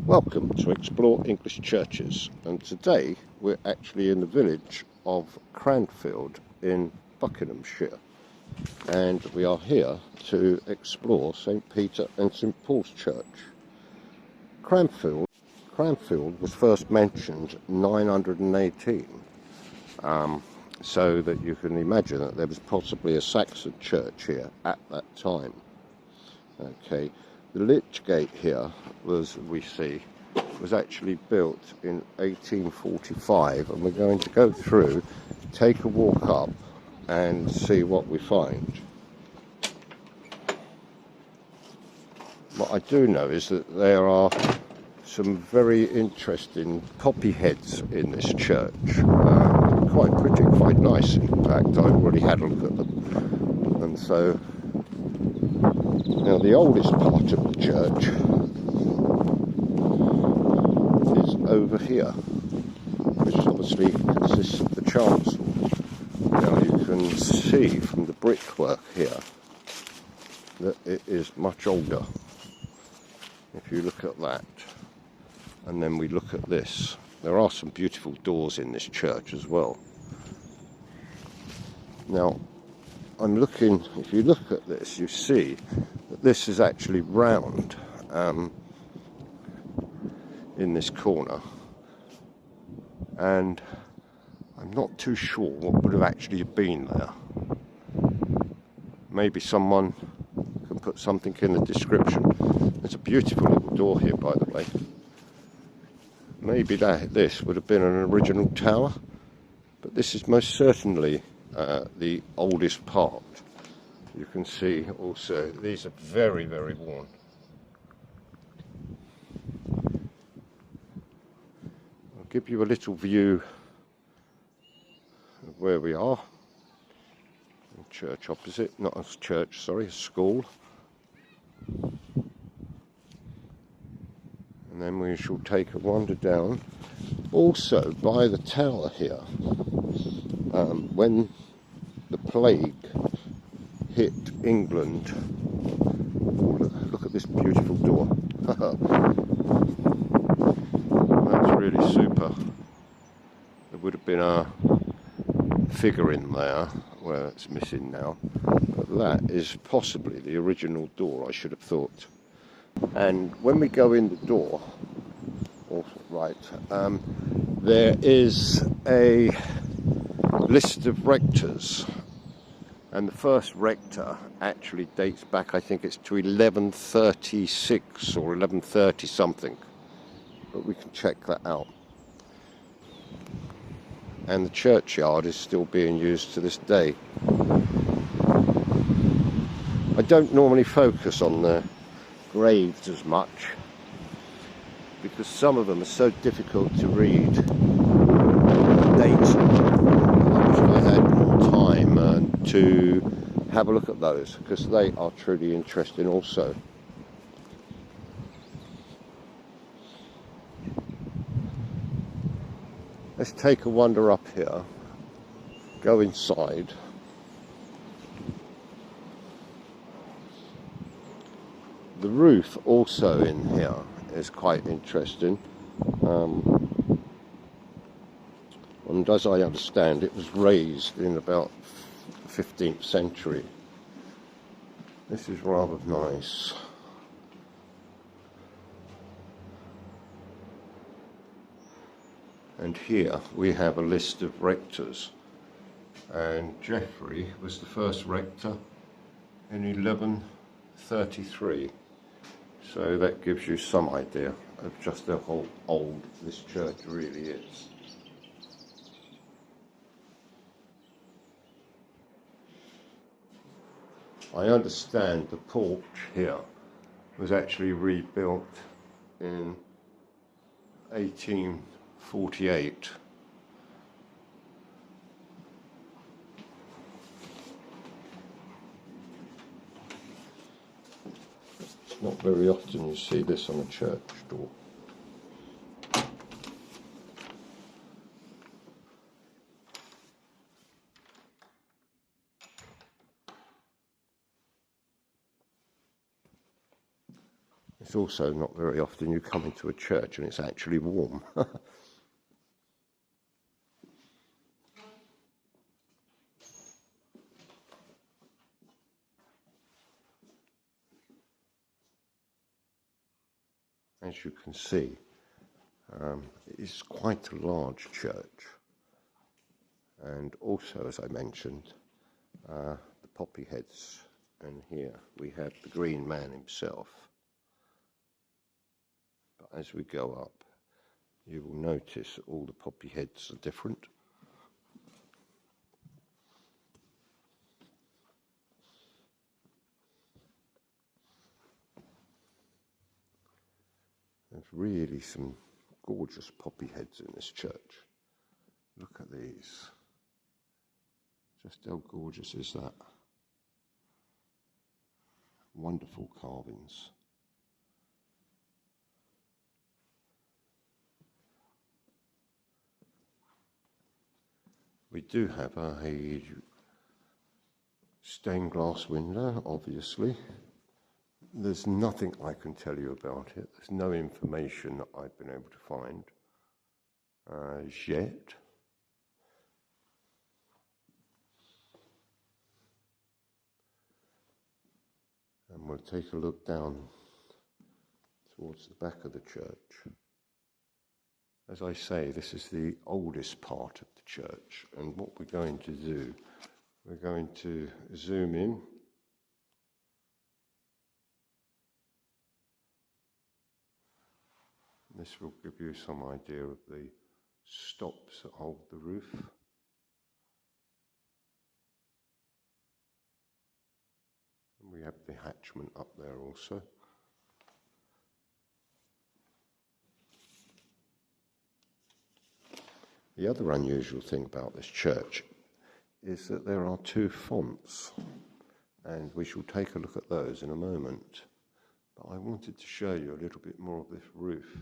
Welcome to Explore English Churches, and today we're actually in the village of Cranfield in Buckinghamshire, and we are here to explore St Peter and St Paul's Church. Cranfield was first mentioned 918, so that you can imagine that there was possibly a Saxon church here at that time. Okay. The Lich Gate here was actually built in 1845, and we're going to go through, take a walk up and see what we find. What I do know is that there are some very interesting poppy heads in this church, quite pretty, quite nice in fact. I've already had a look at them, and so now the oldest part of the church is over here, which obviously consists of the chancel. Now you can see from the brickwork here that it is much older. If you look at that, and then we look at this, there are some beautiful doors in this church as well. Now I'm looking, if you look at this, you see that this is actually round in this corner, and I'm not too sure what would have actually been there. Maybe someone can put something in the description. There's a beautiful little door here, by the way. Maybe this would have been an original tower, but this is most certainly the oldest part. You can see also these are very, very worn. I'll give you a little view of where we are. A church opposite, not a church, sorry, a school. And then we shall take a wander down. Also by the tower here, when the plague hit England. Look at this beautiful door. That's really super. There would have been a figure in there where it's missing now, but that is possibly the original door, I should have thought. And when we go in the door, there is a list of rectors, and the first rector actually dates back, I think it's to 1136 or 1130 something, but we can check that out. And the churchyard is still being used to this day. I don't normally focus on the graves as much, because some of them are so difficult to read dates. I wish I had more time to have a look at those, because they are truly interesting also. Let's take a wander up here, go inside. The roof also in here is quite interesting, and as I understand, it was raised in about the 15th century. This is rather nice. And here we have a list of rectors, and Geoffrey was the first rector in 1133. So that gives you some idea of just how old this church really is. I understand the porch here was actually rebuilt in 1848. It's not very often you see this on a church door. It's also not very often you come into a church and it's actually warm. As you can see, it's quite a large church. And also, as I mentioned, the poppy heads. And here we have the green man himself. But as we go up, you will notice all the poppy heads are different. There's really some gorgeous poppy heads in this church. Look at these. Just how gorgeous is that? Wonderful carvings. We do have a stained glass window, obviously. There's nothing I can tell you about it. There's no information that I've been able to find as yet. And we'll take a look down towards the back of the church. As I say, this is the oldest part of the church, and what we're going to do, we're going to zoom in. This will give you some idea of the stops that hold the roof. And we have the hatchment up there also. The other unusual thing about this church is that there are two fonts, and we shall take a look at those in a moment. But I wanted to show you a little bit more of this roof.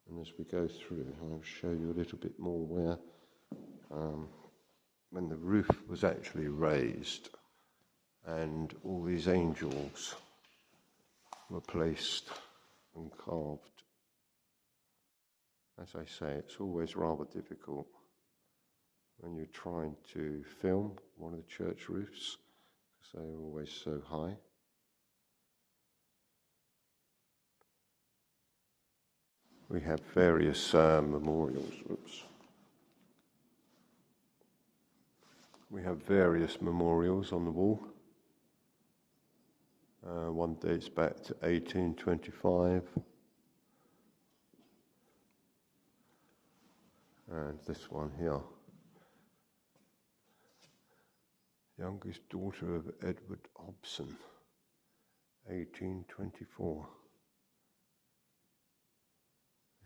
And as we go through, I'll show you a little bit more where, when the roof was actually raised and all these angels were placed and carved. As I say, it's always rather difficult when you're trying to film one of the church roofs because they're always so high. We have various memorials. Oops. We have various memorials on the wall. One dates back to 1825. And this one here. Youngest daughter of Edward Hobson, 1824.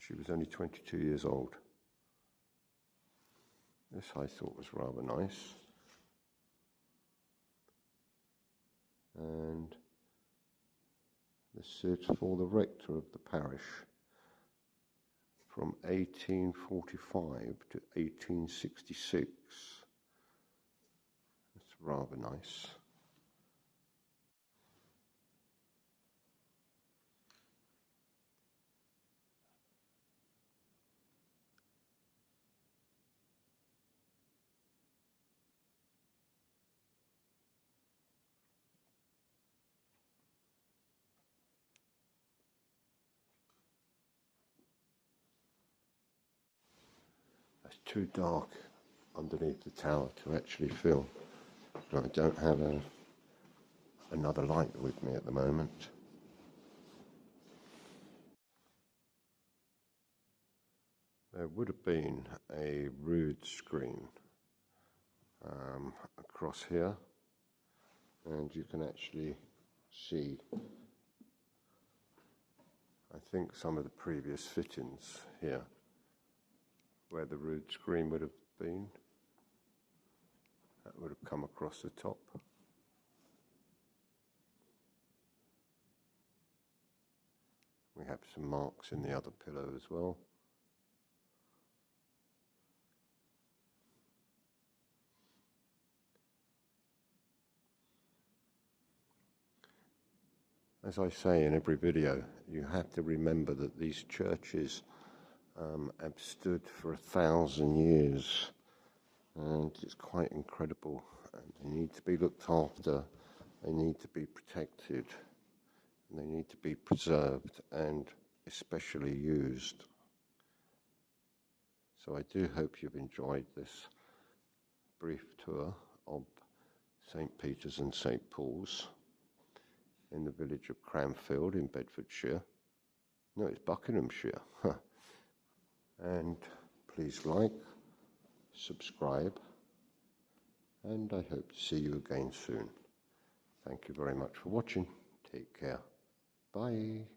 She was only 22 years old. This I thought was rather nice. And this is for the rector of the parish from 1845 to 1866. It's rather nice. It's too dark underneath the tower to actually film. I don't have another light with me at the moment. There would have been a rood screen across here, and you can actually see, I think, some of the previous fittings here where the rood screen would have been. That would have come across the top. We have some marks in the other pillow as well. as I say in every video, you have to remember that these churches have stood for 1,000 years, and it's quite incredible. And they need to be looked after, they need to be protected, and they need to be preserved and especially used. So I do hope you've enjoyed this brief tour of St. Peter's and St. Paul's in the village of Cranfield in Bedfordshire. No, it's Buckinghamshire. And please like, subscribe, and I hope to see you again soon. Thank you very much for watching. Take care. Bye.